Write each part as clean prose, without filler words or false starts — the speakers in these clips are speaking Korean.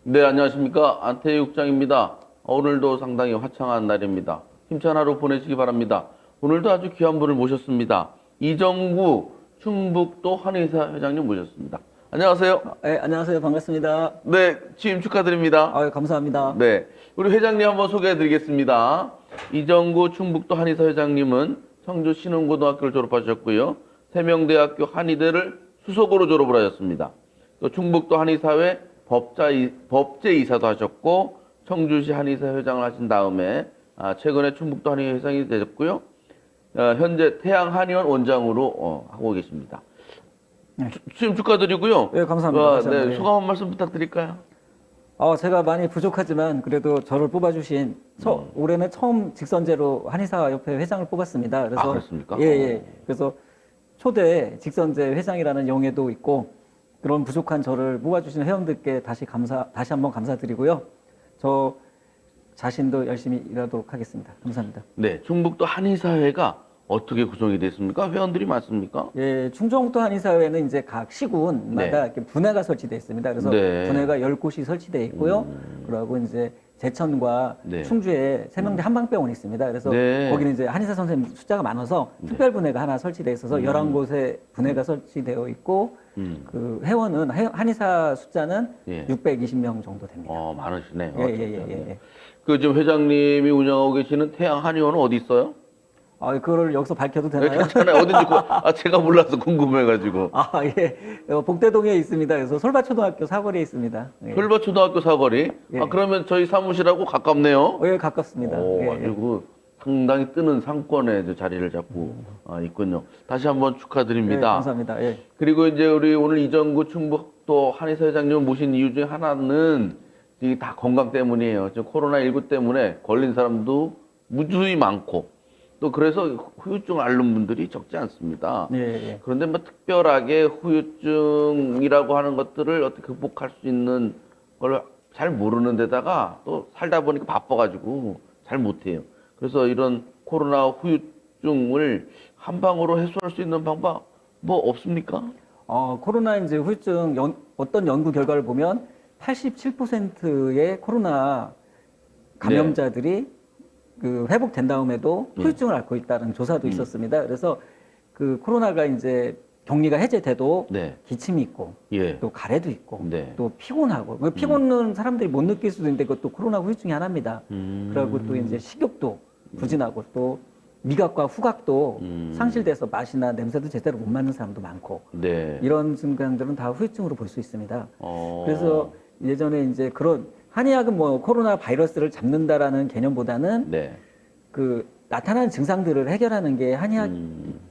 네, 안녕하십니까. 안태육장입니다. 오늘도 상당히 화창한 날입니다. 힘찬 하루 보내시기 바랍니다. 오늘도 아주 귀한 분을 모셨습니다. 이정구 충북도 한의사 회장님 모셨습니다. 안녕하세요. 네, 안녕하세요. 반갑습니다. 네, 취임 축하드립니다. 감사합니다. 네, 우리 회장님 한번 소개해 드리겠습니다. 이정구 충북도 한의사 회장님은 청주 신흥고등학교를 졸업하셨고요. 세명대학교 한의대를 수석으로 졸업을 하셨습니다. 또 충북도 한의사회 법제이사도 하셨고 청주시 한의사 회장을 하신 다음에 최근에 충북도 한의회 회장이 되셨고요. 현재 태양한의원 원장으로 하고 계십니다. 네. 취임 축하드리고요. 네, 감사합니다. 네, 소감 한 말씀 부탁드릴까요? 제가 많이 부족하지만 그래도 저를 뽑아주신 올해는 처음 직선제로 한의사협회 회장을 뽑았습니다. 그래서 그렇습니까? 예. 그래서 초대 직선제 회장이라는 영예도 있고 그런 부족한 저를 뽑아주신 회원들께 다시 한번 감사드리고요. 저 자신도 열심히 일하도록 하겠습니다. 감사합니다. 네, 충북도 한의사회가 어떻게 구성이 됐습니까? 회원들이 많습니까? 예, 충청도 한의사회는 이제 각 시군마다 이렇게 분회가 설치되어 있습니다. 그래서 네. 분회가 10곳이 설치되어 있고요. 그리고 이제 제천과 네. 충주에 세명대 한방병원이 있습니다. 그래서 네. 거기는 이제 한의사 선생님 숫자가 많아서 특별 분회가 하나 설치되어 있어서 11곳에 분회가 설치되어 있고 그 회원은 한의사 숫자는 예. 620명 정도 됩니다. 많으시네요. 예. 그 지금 회장님이 운영하고 계시는 태양 한의원은 어디 있어요? 그거를 여기서 밝혀도 네, 되나요? 괜찮아요. 어딘지 제가 몰라서 궁금해가지고. 예. 복대동에 있습니다. 그래서 솔밭초등학교 사거리에 있습니다. 예. 솔밭초등학교 사거리. 예. 그러면 저희 사무실하고 가깝네요. 예, 가깝습니다. 예. 아주 그 상당히 뜨는 상권에 이제 자리를 잡고 있군요. 다시 한번 예, 축하드립니다. 감사합니다. 예. 그리고 이제 우리 오늘 이정구 충북도 한의사 회장님을 모신 이유 중에 하나는 이게 다 건강 때문이에요. 지금 코로나19 때문에 걸린 사람도 무수히 많고 또 그래서 후유증 앓는 분들이 적지 않습니다. 예. 그런데 뭐 특별하게 후유증이라고 하는 것들을 어떻게 극복할 수 있는 걸 잘 모르는 데다가 또 살다 보니까 바빠가지고 잘 못해요. 그래서 이런 코로나 후유증을 한 방으로 해소할 수 있는 방법 뭐 없습니까? 코로나 이제 후유증 어떤 연구 결과를 보면 87%의 코로나 감염자들이 그 회복된 다음에도 후유증을 앓고 있다는 조사도 있었습니다. 그래서 그 코로나가 이제 격리가 해제돼도 네. 기침이 있고 예. 또 가래도 있고 네. 또 피곤하고 그 피곤은 사람들이 못 느낄 수도 있는데 그것도 코로나 후유증이 하나입니다. 그리고 또 이제 식욕도 부진하고 또 미각과 후각도 상실돼서 맛이나 냄새도 제대로 못 맡는 사람도 많고 네. 이런 증상들은 다 후유증으로 볼 수 있습니다. 어. 그래서 예전에 이제 그런 한의학은 뭐 코로나 바이러스를 잡는다라는 개념보다는 네. 그 나타나는 증상들을 해결하는 게 한의학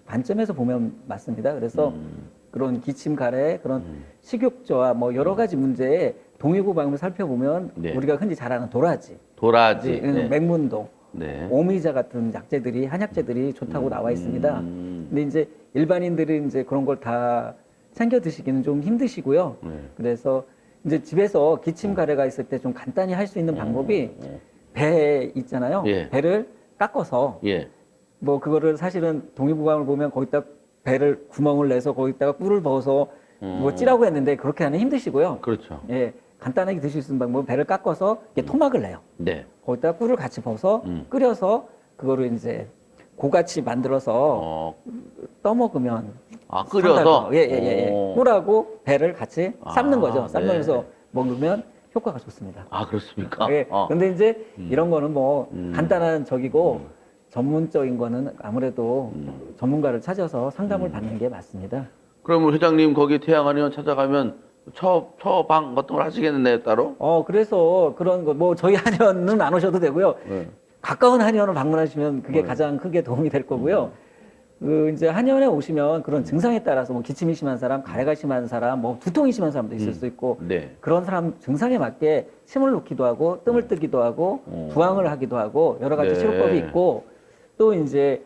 관점에서 보면 맞습니다. 그래서 그런 기침, 가래, 그런 식욕저하 뭐 여러 가지 문제에 동의보감을 살펴보면 네. 우리가 흔히 잘 아는 도라지, 도라지. 네. 맹문동, 네. 오미자 같은 약재들이 한약재들이 좋다고 나와 있습니다. 근데 이제 일반인들은 이제 그런 걸 다 챙겨 드시기는 좀 힘드시고요. 네. 그래서 이제 집에서 기침 가래가 있을 때 좀 간단히 할 수 있는 방법이 배 있잖아요. 예. 배를 깎아서 예. 뭐 그거를 사실은 동의보감을 보면 거기다 배를 구멍을 내서 거기다가 꿀을 부어서 뭐 찌라고 했는데 그렇게 하면 힘드시고요. 그렇죠. 예, 간단하게 드실 수 있는 방법은 배를 깎아서 이렇게 토막을 내요. 네. 거기다가 꿀을 같이 부어서 끓여서 그거를 이제 고같이 만들어서 어, 떠먹으면 끓여서? 상당히, 예. 오. 꿀하고 배를 같이 삶는 거죠. 네. 삶으면서 먹으면 효과가 좋습니다. 그렇습니까? 예. 근데 이제 이런 거는 뭐 간단한 적이고 전문적인 거는 아무래도 전문가를 찾아서 상담을 받는 게 맞습니다. 그러면 회장님 거기 태양한의원 찾아가면 처방 같은 걸 하시겠네요, 따로? 그래서 그런 거 뭐 저희 한의원은 안 오셔도 되고요. 네. 가까운 한의원을 방문하시면 그게 가장 크게 도움이 될 거고요. 그 이제 한의원에 오시면 그런 증상에 따라서 뭐 기침이 심한 사람, 가래가 심한 사람, 뭐 두통이 심한 사람도 있을 수 있고 네. 그런 사람 증상에 맞게 침을 놓기도 하고 뜸을 뜨기도 하고 부항을 하기도 하고 여러 가지 네. 치료법이 있고 또 이제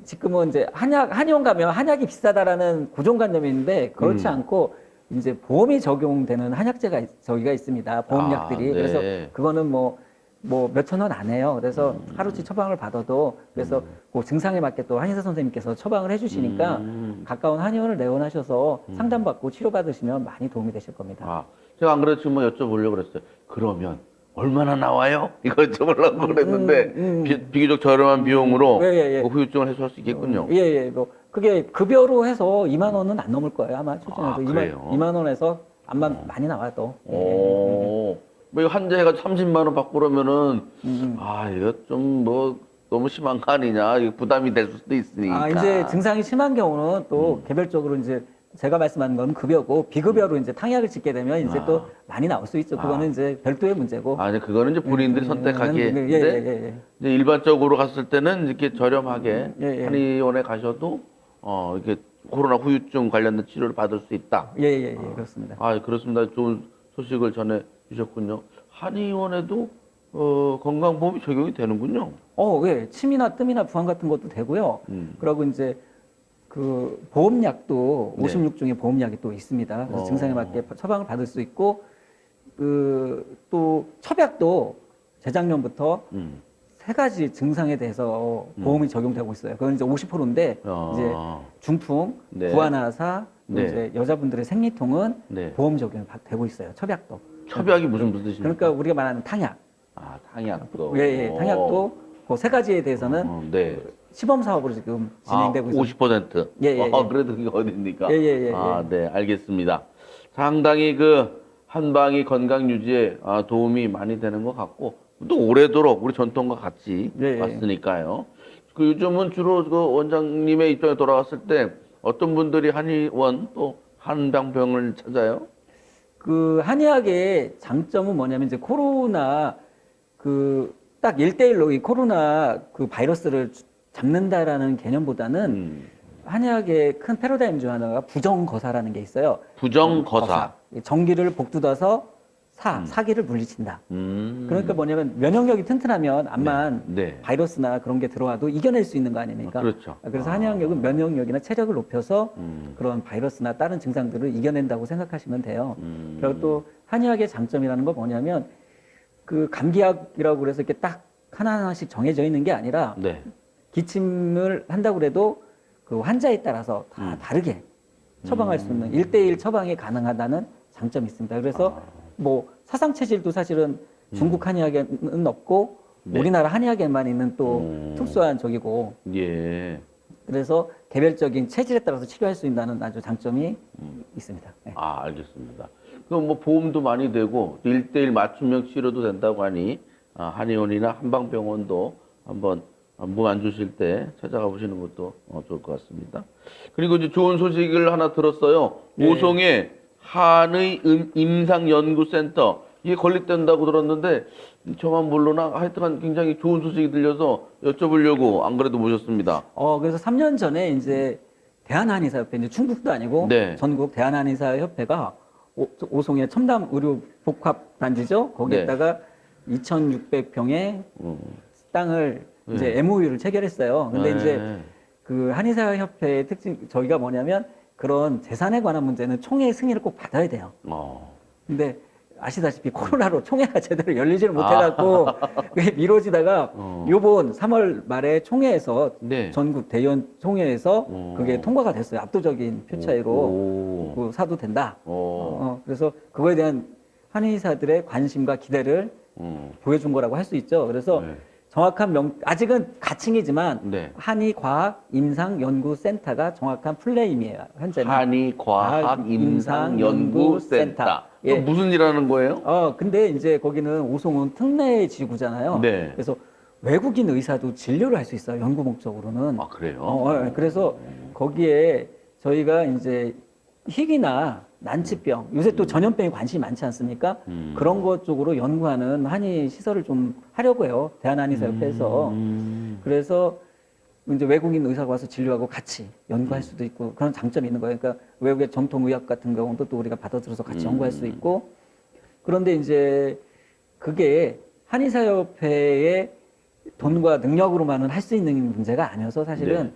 지금은 이제 한의원 가면 한약이 비싸다라는 고정관념이 있는데 그렇지 않고 이제 보험이 적용되는 한약재가 저희가 있습니다. 보험약들이. 네. 그래서 그거는 뭐 뭐 몇천 원 안 해요. 그래서 하루치 처방을 받아도 그래서 그 증상에 맞게 또 한의사 선생님께서 처방을 해주시니까 가까운 한의원을 내원하셔서 상담받고 치료받으시면 많이 도움이 되실 겁니다. 아, 제가 안 그래도 지금 뭐 여쭤보려고 그랬어요. 그러면 얼마나 나와요? 이거 여쭤보려고 그랬는데 비교적 저렴한 비용으로 예, 예, 예. 그 후유증을 해소할 수 있겠군요. 예, 예. 뭐 그게 급여로 해서 2만 원은 안 넘을 거예요. 아마 출전해도 그래요? 2만 원에서 안만 많이 나와도. 예, 예. 오, 뭐 이거 환자 해가 30만 원 받고 그러면은 아 이거 좀 뭐 너무 심한 거 아니냐? 이거 부담이 될 수도 있으니까. 아, 이제 증상이 심한 경우는 또 개별적으로 이제 제가 말씀하는 건 급여고 비급여로 이제 탕약을 짓게 되면 이제 또 많이 나올 수 있죠. 그거는 이제 별도의 문제고. 아니 그거는 이제 본인들이 선택하기에 예, 예, 예, 예. 이제 일반적으로 갔을 때는 이렇게 저렴하게 예, 예. 한의원에 가셔도 이렇게 코로나 후유증 관련된 치료를 받을 수 있다. 예, 예, 예, 그렇습니다. 아 그렇습니다. 좋은 소식을 전해 주셨군요. 한의원에도 건강보험이 적용이 되는군요. 예. 침이나 뜸이나 부항 같은 것도 되고요. 그리고 이제 그 보험약도 네. 56종의 보험약이 또 있습니다. 그래서 증상에 맞게 처방을 받을 수 있고 그 또 첩약도 재작년부터 세 가지 증상에 대해서 보험이 적용되고 있어요. 그건 이제 50%인데 이제 중풍, 네. 구안화사, 네. 이제 여자분들의 생리통은 네. 보험 적용이 되고 있어요. 첩약도. 첩약이 무슨 뜻입니까? 그러니까 우리가 말하는 탕약. 아 탕약도. 예, 예. 탕약도 그 세 가지에 대해서는 네. 시범 사업으로 지금 진행되고 있습니다. 50%. 예, 예, 예. 그래도 그게 어딥니까? 예, 예, 예, 아, 네, 알겠습니다. 상당히 그 한방이 건강 유지에 도움이 많이 되는 것 같고 또 오래도록 우리 전통과 같이 예, 예. 왔으니까요. 그 요즘은 주로 그 원장님의 입장에 돌아왔을 때 어떤 분들이 한의원 또 한방병을 찾아요? 그 한의학의 장점은 뭐냐면 이제 코로나 그 딱 1대1로 이 코로나 그 바이러스를 잡는다라는 개념보다는 한의학의 큰 패러다임 중 하나가 부정거사라는 게 있어요. 부정거사. 전기를 복돋아서 사기를 물리친다. 그러니까 뭐냐면 면역력이 튼튼하면 암만 네. 바이러스나 그런 게 들어와도 이겨낼 수 있는 거 아닙니까? 그렇죠. 그래서 한의학력은 면역력이나 체력을 높여서 그런 바이러스나 다른 증상들을 이겨낸다고 생각하시면 돼요. 그리고 또 한의학의 장점이라는 건 뭐냐면 그 감기약이라고 그래서 이렇게 딱 하나하나씩 정해져 있는 게 아니라 네. 기침을 한다고 그래도 그 환자에 따라서 다 다르게 처방할 수 있는 1대1 처방이 가능하다는 장점이 있습니다. 그래서 뭐 사상 체질도 사실은 중국 한의학에는 없고 네. 우리나라 한의학에만 있는 또 특수한 적이고 예. 그래서 개별적인 체질에 따라서 치료할 수 있다는 아주 장점이 있습니다. 네. 아, 알겠습니다. 그럼 뭐 보험도 많이 되고 1대1 맞춤형 치료도 된다고 하니 한의원이나 한방병원도 한번 몸 안 좋으실 때 찾아가 보시는 것도 좋을 것 같습니다. 그리고 이제 좋은 소식을 하나 들었어요. 네. 오송에 한의 임상연구센터 이게 건립된다고 들었는데 저만 모르나 하여튼간 굉장히 좋은 소식이 들려서 여쭤보려고 안 그래도 모셨습니다. 그래서 3년 전에 이제 대한한의사협회, 이제 충북도 아니고 네. 전국 대한한의사협회가 오송의 첨단 의료 복합 단지죠. 거기에다가 2,600평의 땅을 이제 MOU를 체결했어요. 근데 네. 이제 그 한의사협회의 특징, 저희가 뭐냐면 그런 재산에 관한 문제는 총회 승인을 꼭 받아야 돼요. 근데 아시다시피 코로나로 총회가 제대로 열리지를 못해갖고 그게 미뤄지다가 요번 3월 말에 총회에서 네. 전국 대의원 총회에서 그게 통과가 됐어요. 압도적인 표 차이로 그 사도 된다. 그래서 그거에 대한 한의사들의 관심과 기대를 보여준 거라고 할 수 있죠. 그래서 네. 정확한 아직은 가칭이지만 네. 한의과학임상연구센터가 정확한 풀네임이에요. 현재는. 한의과학임상연구센터. 예. 무슨 일 하는 거예요? 근데 이제 거기는 오송은 특례 지구잖아요. 네. 그래서 외국인 의사도 진료를 할 수 있어요. 연구 목적으로는. 아, 그래요? 그래서 거기에 저희가 이제 희귀나 난치병, 요새 또 전염병에 관심이 많지 않습니까? 그런 것 쪽으로 연구하는 한의 시설을 좀 하려고 해요. 대한한의사협회에서. 그래서 이제 외국인 의사가 와서 진료하고 같이 연구할 수도 있고 그런 장점이 있는 거예요. 그러니까 외국의 전통의학 같은 경우도 또 우리가 받아들여서 같이 연구할 수 있고 그런데 이제 그게 한의사협회의 돈과 능력으로만은 할 수 있는 문제가 아니어서 사실은 네.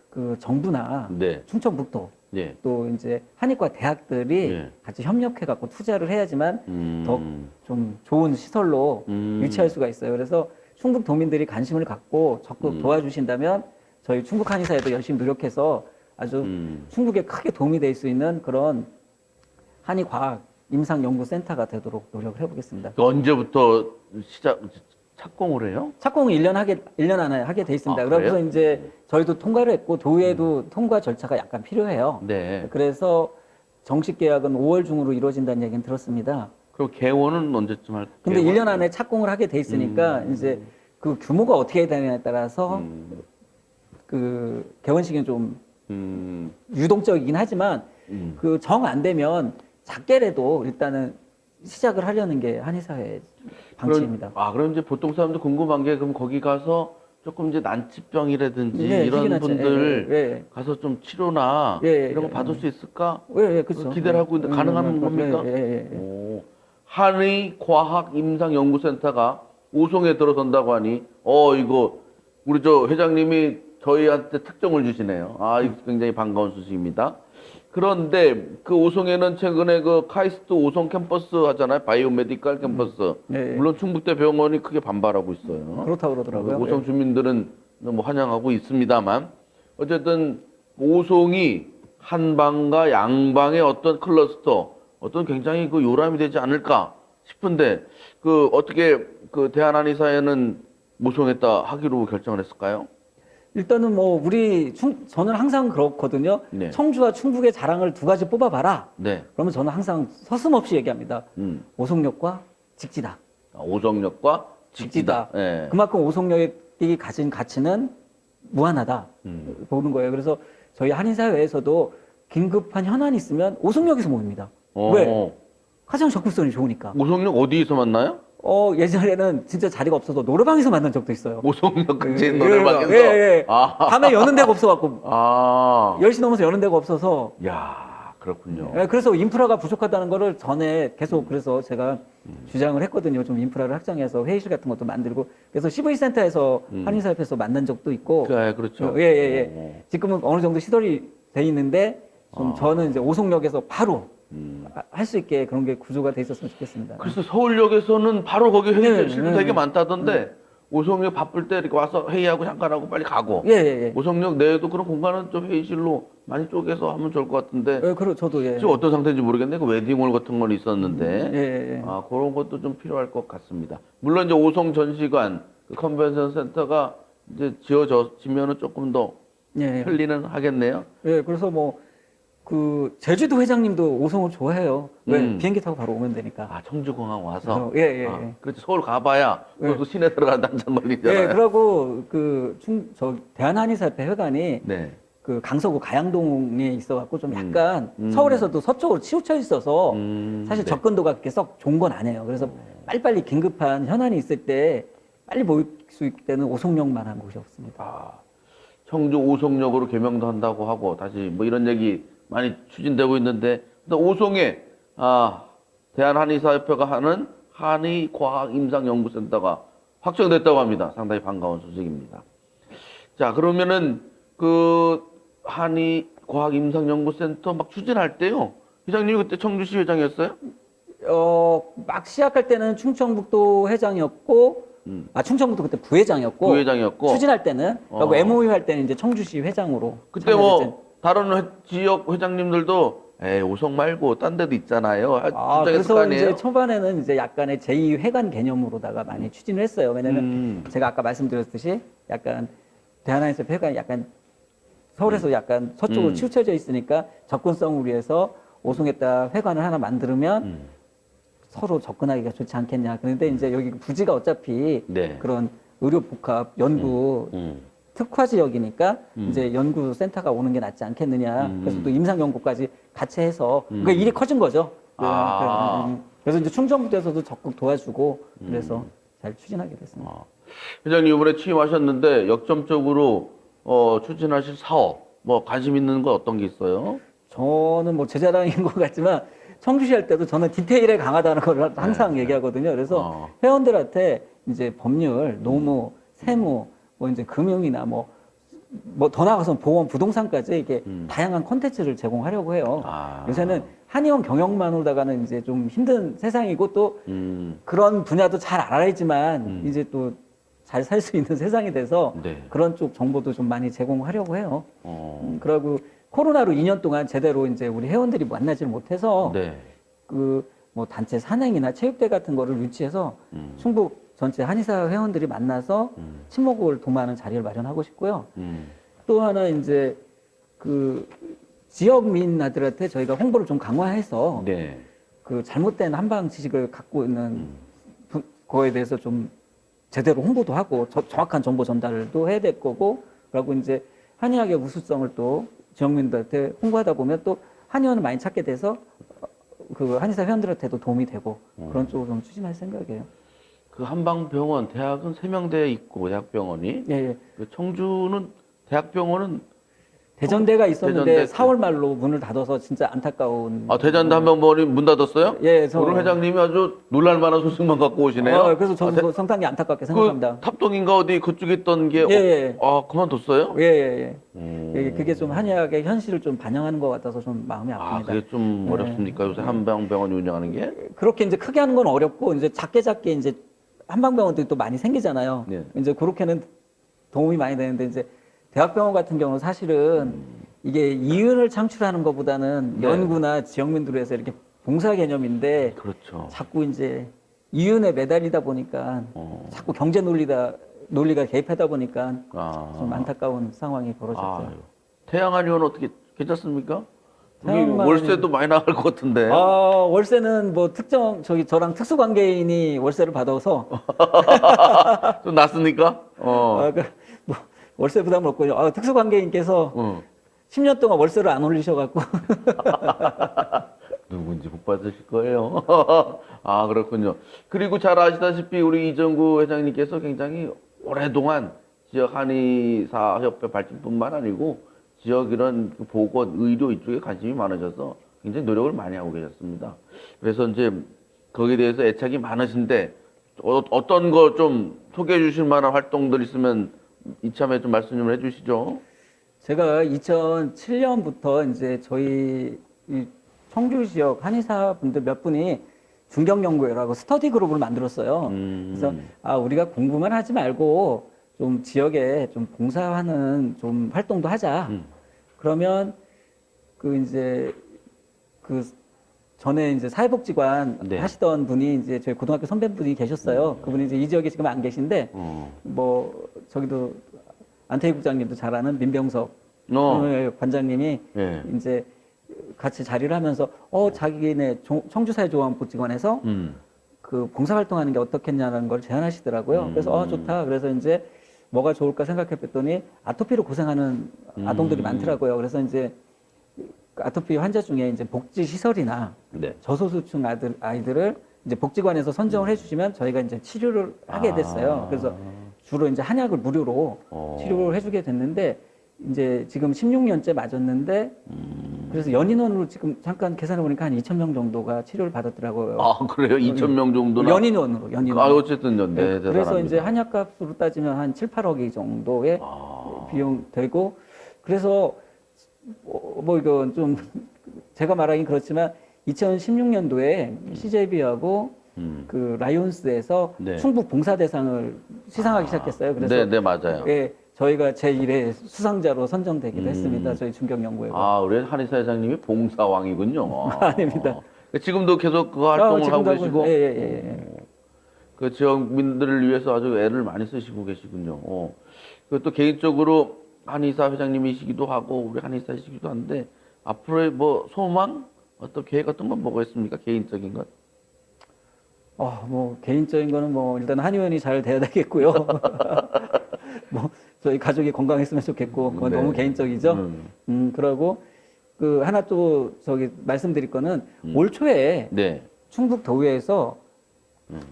그 정부나 네. 충청북도 예. 또 이제 한의과 대학들이 예. 같이 협력해 갖고 투자를 해야지만 더 음. 좀 좋은 시설로 음. 유치할 수가 있어요. 그래서 충북 도민들이 관심을 갖고 적극 도와주신다면 저희 충북 한의사에도 열심히 노력해서 아주 충북에 크게 도움이 될 수 있는 그런 한의과학 임상연구센터가 되도록 노력을 해보겠습니다. 그 언제부터 착공을 해요? 착공은 1년 안에 하게 돼 있습니다. 아, 그래서 그래요? 이제 저희도 통과를 했고 도의회도 통과 절차가 약간 필요해요. 네. 그래서 정식 계약은 5월 중으로 이루어진다는 얘기는 들었습니다. 그럼 개원은 언제쯤 할? 근데 개원? 1년 안에 착공을 하게 돼 있으니까 이제 그 규모가 어떻게 되느냐에 따라서 그 개원 시기는 좀 유동적이긴 하지만 그 정 안 되면 작게라도 일단은 시작을 하려는 게 한의사의 방침입니다. 그럼 이제 보통 사람들 궁금한 게 그럼 거기 가서 조금 이제 난치병이라든지 네, 이런 희귀난치. 분들 예, 예. 가서 좀 치료나 예, 예, 이런 거 예, 받을 수 있을까? 예, 예, 그렇죠. 기대를 하고 있는데 가능한 겁니까? 예, 예, 예. 오, 한의과학임상연구센터가 오송에 들어선다고 하니 이거 우리 저 회장님이 저희한테 특종을 주시네요. 이거 굉장히 반가운 소식입니다. 그런데 그 오송에는 최근에 그 카이스트 오송 캠퍼스 하잖아요. 바이오메디컬 캠퍼스. 예, 예. 물론 충북대병원이 크게 반발하고 있어요. 그렇다고 그러더라고요. 오송 주민들은 뭐 환영하고 있습니다만 어쨌든 오송이 한방과 양방의 어떤 클러스터, 어떤 굉장히 그 요람이 되지 않을까 싶은데 그 어떻게 그 대한한의사에는 모송했다 하기로 결정을 했을까요? 일단은 뭐 저는 항상 그렇거든요. 네. 청주와 충북의 자랑을 두 가지 뽑아봐라. 네. 그러면 저는 항상 서슴없이 얘기합니다. 오송역과 직지다. 오송역과 직지다. 예. 그만큼 오송역이 가진 가치는 무한하다. 보는 거예요. 그래서 저희 한의사회에서도 긴급한 현안이 있으면 오송역에서 모입니다. 왜? 가장 접근성이 좋으니까. 오송역 어디에서 만나요? 예전에는 진짜 자리가 없어서 노래방에서 만난 적도 있어요. 오송역 근처 예, 노래방에서. 예, 예. 아. 밤에 여는 데가 없어갖고 10시 넘어서 여는 데가 없어서 야, 그렇군요. 그래서 인프라가 부족하다는 거를 전에 계속 그래서 제가 주장을 했거든요. 좀 인프라를 확장해서 회의실 같은 것도 만들고 그래서 CV센터에서 한의사협회에서 만난 적도 있고 그렇죠. 예, 예, 예. 지금은 어느 정도 시설이 돼 있는데 좀 저는 이제 오송역에서 바로 할 수 있게 그런 게 구조가 돼 있었으면 좋겠습니다. 그래서 서울역에서는 바로 거기 회의실도 네, 되게 네. 많다던데 오송역 바쁠 때 이렇게 와서 회의하고 잠깐 하고 빨리 가고 예, 예, 예. 오송역 내에도 그런 공간은 좀 회의실로 많이 쪼개서 하면 좋을 것 같은데 저도 예. 지금 어떤 상태인지 모르겠는데 그 웨딩홀 같은 건 있었는데 예, 예. 그런 것도 좀 필요할 것 같습니다. 물론 이제 오송 전시관 그 컨벤션 센터가 이제 지어지면은 조금 더 예, 예. 편리는 하겠네요. 예, 그래서 제주도 회장님도 오송을 좋아해요. 왜? 비행기 타고 바로 오면 되니까. 청주공항 와서. 예, 예, 예. 그렇지. 서울 가봐야 예. 또 시내 들어가는데 한참 걸리잖아요. 예, 그러고 대한한의사협회 회관이 네. 그 강서구 가양동에 있어갖고 좀 약간 서울에서도 서쪽으로 치우쳐 있어서 사실 네. 접근도가 그렇게 썩 좋은 건 아니에요. 그래서 빨리빨리 긴급한 현안이 있을 때 빨리 모일 수 있을 때는 오송역만한 곳이 없습니다. 청주 오송역으로 개명도 한다고 하고 다시 뭐 이런 얘기 많이 추진되고 있는데 근데 오송에 대한한의사협회가 하는 한의과학임상연구센터가 확정됐다고 합니다. 상당히 반가운 소식입니다. 자, 그러면은 그 한의과학임상연구센터 막 추진할 때요. 회장님이 그때 청주시 회장이었어요? 막 시작할 때는 충청북도 회장이었고, 충청북도 그때 부회장이었고, 부회장이었고. 추진할 때는, 그리고 MOU 할 때는 이제 청주시 회장으로. 그때 다른 지역 회장님들도 오송 말고 딴 데도 있잖아요. 주장했을 거 그래서 아니에요? 이제 초반에는 이제 약간의 제2회관 개념으로다가 많이 추진을 했어요. 왜냐면 제가 아까 말씀드렸듯이 약간 대한한의사협회 회관이 약간 서울에서 약간 서쪽으로 치우쳐져 있으니까 접근성을 위해서 오송에다 회관을 하나 만들면 서로 접근하기가 좋지 않겠냐. 그런데 이제 여기 부지가 어차피 네. 그런 의료 복합 연구 특화 지역이니까 이제 연구센터가 오는 게 낫지 않겠느냐. 그래서 또 임상연구까지 같이 해서 그러니까 일이 커진 거죠. 그래서 이제 충청북도에서도 적극 도와주고 그래서 잘 추진하게 됐습니다. 회장님 이번에 취임하셨는데 역점적으로 추진하실 사업 뭐 관심 있는 거 어떤 게 있어요? 저는 제 자랑인 것 같지만 청주시 할 때도 저는 디테일에 강하다는 걸 항상 얘기하거든요. 그래서 회원들한테 이제 법률, 노무, 세무, 이제 금융이나 뭐 더 나아가서 보험, 부동산까지 이게 다양한 콘텐츠를 제공하려고 해요. 아. 요새는 한의원 경영만으로다가는 이제 좀 힘든 세상이고 또 그런 분야도 잘 알아야지만 이제 또 잘 살 수 있는 세상이 돼서 네. 그런 쪽 정보도 좀 많이 제공하려고 해요. 어. 그리고 코로나로 2년 동안 제대로 이제 우리 회원들이 만나질 못해서 네. 그 뭐 단체 산행이나 체육대 같은 거를 유치해서 충북 전체 한의사 회원들이 만나서 친목을 도모하는 자리를 마련하고 싶고요. 또 하나 이제 그 지역민들한테 저희가 홍보를 좀 강화해서 네. 그 잘못된 한방 지식을 갖고 있는 거에 대해서 좀 제대로 홍보도 하고 정확한 정보 전달도 해야 될 거고, 그리고 이제 한의학의 우수성을 또 지역민들한테 홍보하다 보면 또 한의원을 많이 찾게 돼서 그 한의사 회원들한테도 도움이 되고 그런 쪽으로 좀 추진할 생각이에요. 그 한방병원 대학은 세명대에 있고 대학병원이 예, 예. 그 청주는 대학병원은 대전대가 있었는데 대전대 4월 말로 문을 닫아서 진짜 안타까운. 아 대전대 한방병원이 문 닫았어요? 예, 오늘 회장님이 아주 놀랄만한 소식만 갖고 오시네요. 그래서 저도 상당히 안타깝게 생각합니다. 그 탑동인가 어디 그쪽에 있던 게 예, 예. 그만뒀어요? 예, 예, 예. 그게 좀 한의학의 현실을 좀 반영하는 것 같아서 좀 마음이 아 아픕니다. 그게 좀 어렵습니까? 요새 한방병원이 운영하는 게? 그렇게 이제 크게 하는 건 어렵고 이제 작게 이제 한방병원들이 또 많이 생기잖아요. 네. 이제 그렇게는 도움이 많이 되는데 이제 대학병원 같은 경우는 사실은 이게 이윤을 창출하는 것보다는 네. 연구나 지역민들로 해서 이렇게 봉사 개념인데 그렇죠. 자꾸 이제 이윤에 매달리다 보니까 자꾸 경제 논리가 개입하다 보니까 좀 안타까운 상황이 벌어졌죠. 아유. 태양한의원 어떻게 괜찮습니까? 여기 태양한의원- 월세도 많이 나갈 것 같은데. 월세는 뭐 저랑 특수관계인이 월세를 받아서 좀 낫습니까? 뭐 월세 부담을 없고요. 특수관계인께서 10년 동안 월세를 안 올리셔갖고 누군지 복 받으실 거예요. 아, 그렇군요. 그리고 잘 아시다시피 우리 이정구 회장님께서 굉장히 오랫동안 지역 한의사협회 발전뿐만 아니고 지역 이런 그 보건, 의료 이쪽에 관심이 많으셔서 굉장히 노력을 많이 하고 계셨습니다. 그래서 이제 거기에 대해서 애착이 많으신데 어떤 거 좀 소개해 주실 만한 활동들 있으면 이참에 좀 말씀 좀 해주시죠. 제가 2007년부터 이제 저희 이 청주 지역 한의사 분들 몇 분이 중경연구회라고 스터디 그룹을 만들었어요. 그래서 우리가 공부만 하지 말고 좀 지역에 좀 봉사하는 좀 활동도 하자. 그러면 그 이제 그 전에 이제 사회복지관 네. 하시던 분이 이제 저희 고등학교 선배분이 계셨어요. 그분이 이제 이 지역에 지금 안 계신데 뭐 저기도 안태희 국장님도 잘 아는 민병석 관장님이 예. 이제 같이 자리를 하면서 자기네 청주사회조합복지관에서 그 봉사활동하는 게 어떻겠냐는 걸 제안하시더라고요. 그래서 좋다. 그래서 이제 뭐가 좋을까 생각해봤더니 아토피로 고생하는 아동들이 많더라고요. 그래서 이제 아토피 환자 중에 이제 복지시설이나 네. 저소수층 아이들을 이제 복지관에서 선정을 해주시면 저희가 이제 치료를 하게 됐어요. 그래서 주로 이제 한약을 무료로 치료를 해주게 됐는데 이제 지금 16년째 맞았는데 그래서 연인원으로 지금 잠깐 계산해 보니까 한 2,000명 정도가 치료를 받았더라고요. 아, 그래요? 2,000명 정도나? 연인원으로. 어쨌든요. 네, 그래서 대단합니다. 이제 한약값으로 따지면 한 7, 8억이 정도의 비용 되고 그래서 뭐 이건 좀 제가 말하긴 그렇지만 2016년도에 CJB하고 그 라이온스에서 네. 충북 봉사대상을 시상하기 시작했어요. 그래서 네, 맞아요. 예, 저희가 제1회 수상자로 선정되기도 했습니다. 저희 중경연구회가. 우리 한의사 회장님이 봉사왕이군요. 아닙니다. 지금도 계속 그 활동을 하고 지금도 계시고, 예. 그 지역민들을 위해서 아주 애를 많이 쓰시고 계시군요. 그또 개인적으로 한의사 회장님이시기도 하고 우리 한의사이시기도 한데 앞으로의 뭐 소망, 어떤 계획 같은 건 뭐가 있습니까? 개인적인 것? 뭐 개인적인 거는 뭐 일단 한의원이 잘 돼야 되겠고요. 뭐 저희 가족이 건강했으면 좋겠고 그건 네. 너무 개인적이죠. 그러고 그 하나 또 저기 말씀드릴 거는 올 초에 네. 충북 도의회에서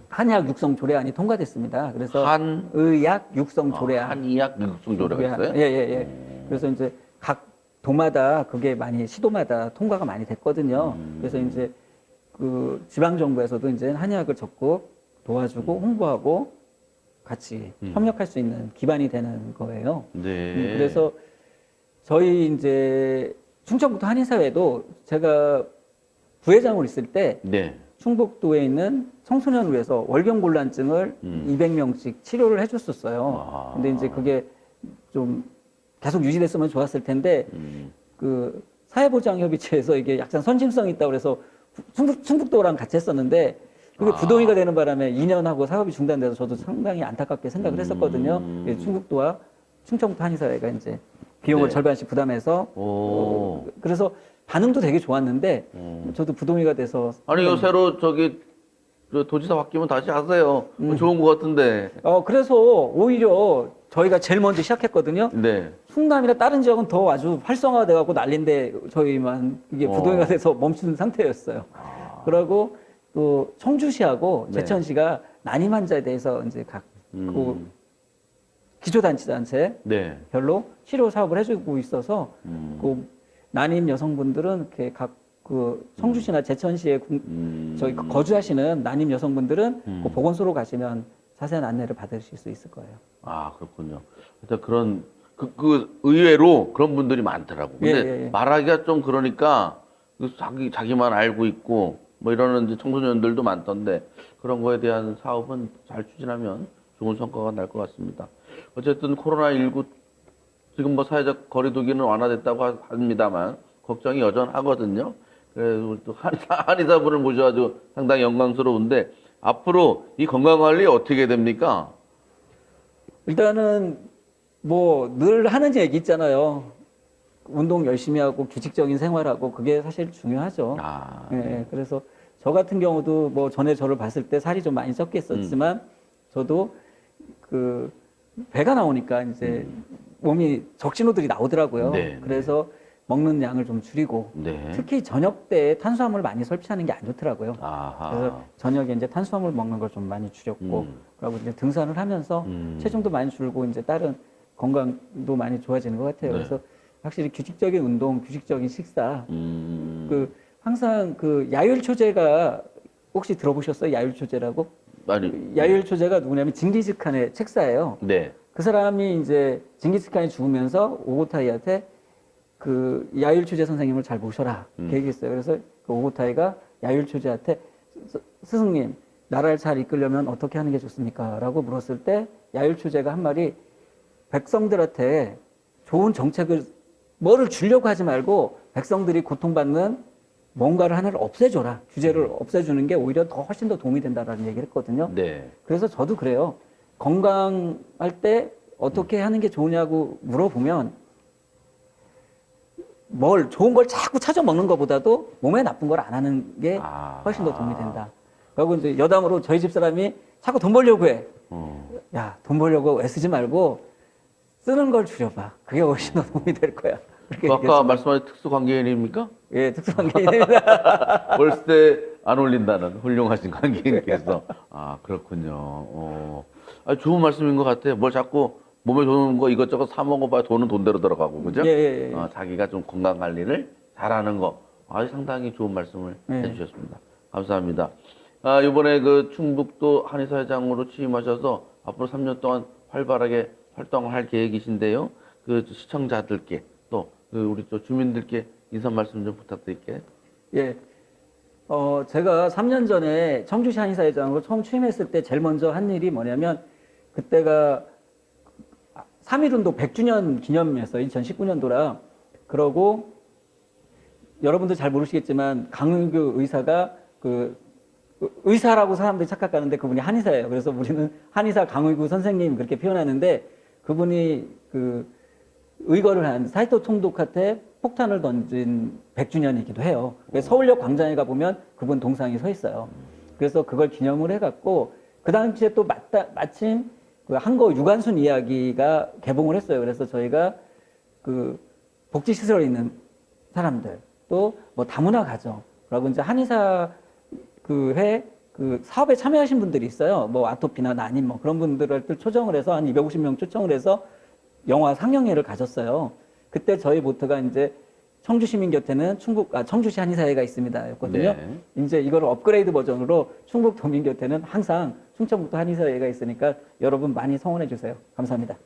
한의학 육성 조례안이 통과됐습니다. 그래서 의약 육성 조례안. 한의학 육성 조례가 있어요? 예. 그래서 이제 각 도마다 그게 많이 시도마다 통과가 많이 됐거든요. 그래서 이제 그 지방 정부에서도 이제 한의학을 적극 도와주고 홍보하고 같이 협력할 수 있는 기반이 되는 거예요. 네. 그래서 저희 이제 충청북도 한인사회도 제가 부회장으로 있을 때 네. 충북도에 있는 청소년을 위해서 월경곤란증을 200명씩 치료를 해줬었어요. 아. 근데 이제 그게 좀 계속 유지됐으면 좋았을 텐데 그 사회보장협의체에서 이게 약간 선심성이 있다고 그래서 충북도랑 같이 했었는데 그게 부동의가 되는 바람에 2년 하고 사업이 중단돼서 저도 상당히 안타깝게 생각을 했었거든요. 예, 충북도와 충청북도 한인사회가 이제 비용을 네. 절반씩 부담해서 그래서 반응도 되게 좋았는데 저도 부동의가 돼서 아니, 이거 새로 그 도지사 바뀌면 다시 하세요. 좋은 것 같은데. 그래서 오히려 저희가 제일 먼저 시작했거든요. 네. 충남이나 다른 지역은 더 아주 활성화돼 갖고 난리인데 저희만 이게 부동의가 돼서 멈춘 상태였어요. 그리고 또 청주시하고 네. 제천시가 난임 환자에 대해서 이제 각 그 기초단체별로 네. 치료 사업을 해주고 있어서 그 난임 여성분들은 이렇게 각 그 청주시나 제천시에 저희 거주하시는 난임 여성분들은 그 보건소로 가시면 자세한 안내를 받으실 수 있을 거예요. 아, 그렇군요. 하여튼 그런, 의외로 그런 분들이 많더라고. 근데 예. 말하기가 좀 그러니까, 자기만 알고 있고, 뭐 이러는 이제 청소년들도 많던데, 그런 거에 대한 사업은 잘 추진하면 좋은 성과가 날 것 같습니다. 어쨌든 코로나19 지금 뭐 사회적 거리두기는 완화됐다고 합니다만, 걱정이 여전하거든요. 그래서 우리 또 한의사분을 모셔가지고 상당히 영광스러운데, 앞으로 이 건강관리 어떻게 됩니까? 일단은 뭐 늘 하는 얘기 있잖아요. 운동 열심히 하고 규칙적인 생활하고 그게 사실 중요하죠. 아, 예, 그래서 저 같은 경우도 뭐 전에 저를 봤을 때 살이 좀 많이 쪘겠었지만 저도 그 배가 나오니까 이제 몸이 적신호들이 나오더라고요. 네, 그래서 먹는 양을 좀 줄이고 네. 특히 저녁 때 탄수화물 많이 섭취하는 게 안 좋더라고요. 아하. 그래서 저녁에 이제 탄수화물 먹는 걸 좀 많이 줄였고 그리고 이제 등산을 하면서 체중도 많이 줄고 이제 다른 건강도 많이 좋아지는 것 같아요. 네. 그래서 확실히 규칙적인 운동, 규칙적인 식사 그 항상 그 야율초제가 혹시 들어보셨어요? 야율초제라고? 아니, 야율초제가 누구냐면 징기즈칸의 책사예요. 네. 그 사람이 이제 징기즈칸이 죽으면서 오고타이한테 그 야율초제 선생님을 잘 모셔라 이렇게 얘기했어요. 그래서 그 오고타이가 야율초제한테 스승님 나라를 잘 이끌려면 어떻게 하는 게 좋습니까? 라고 물었을 때 야율초제가 한 말이 백성들한테 좋은 정책을 뭐를 주려고 하지 말고 백성들이 고통받는 뭔가를 하나를 없애줘라. 규제를 없애주는 게 오히려 더 훨씬 더 도움이 된다라는 얘기를 했거든요. 네. 그래서 저도 그래요. 건강할 때 어떻게 하는 게 좋으냐고 물어보면 뭘 좋은 걸 자꾸 찾아 먹는 것보다도 몸에 나쁜 걸 안 하는 게 훨씬 더 도움이 된다. 그리고 이제 여담으로 저희 집 사람이 자꾸 돈 벌려고 해. 야, 돈 벌려고 애쓰지 말고 쓰는 걸 줄여봐. 그게 훨씬 더 도움이 될 거야. 그 아까 말씀하신 특수관계인입니까? 예, 특수관계인입니다. 벌 때 안 올린다는 훌륭하신 관계인께서. 아, 그렇군요. 좋은 말씀인 것 같아요. 뭘 자꾸 몸에 좋은 거 이것저것 사 먹어봐야 돈은 돈대로 들어가고, 그죠? 예. 자기가 좀 건강 관리를 잘하는 거. 상당히 좋은 말씀을 해주셨습니다. 감사합니다. 이번에 그 충북도 한의사회장으로 취임하셔서 앞으로 3년 동안 활발하게 활동을 할 계획이신데요. 그 시청자들께 또 우리 또 주민들께 인사 말씀 좀 부탁드릴게요. 예. 제가 3년 전에 청주시 한의사회장으로 처음 취임했을 때 제일 먼저 한 일이 뭐냐면 그때가 3.1운동 100주년 기념이었어요. 2019년도라. 그러고 여러분들 잘 모르시겠지만 강은규 의사가 그 의사라고 사람들이 착각하는데 그분이 한의사예요. 그래서 우리는 한의사 강의구 선생님 그렇게 표현하는데 그분이 그 의거를 한 사이토 총독한테 폭탄을 던진 100주년이기도 해요. 서울역 광장에 가보면 그분 동상이 서 있어요. 그래서 그걸 기념을 해갖고 그 당시에 또 마침 그 한거 유관순 이야기가 개봉을 했어요. 그래서 저희가 그 복지시설에 있는 사람들 또 뭐 다문화 가정 그리고 이제 한의사 그 사업에 참여하신 분들이 있어요. 뭐 아토피나 난임 뭐 그런 분들을 초청을 해서 한 250명 초청을 해서 영화 상영회를 가졌어요. 그때 저희 모토가 이제 청주 시민 곁에는 청주시 한의사회가 있습니다. 였거든요. 네. 이제 이걸 업그레이드 버전으로 충북 도민 곁에는 항상 충청북도 한의사회가 있으니까 여러분 많이 성원해 주세요. 감사합니다.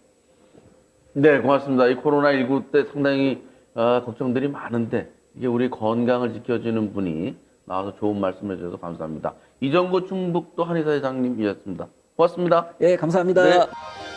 네, 고맙습니다. 이 코로나19 때 상당히 걱정들이 많은데 이게 우리 건강을 지켜주는 분이 나와서 좋은 말씀해 주셔서 감사합니다. 이정구 충북도 한의사회장님이었습니다. 고맙습니다. 예, 감사합니다. 네.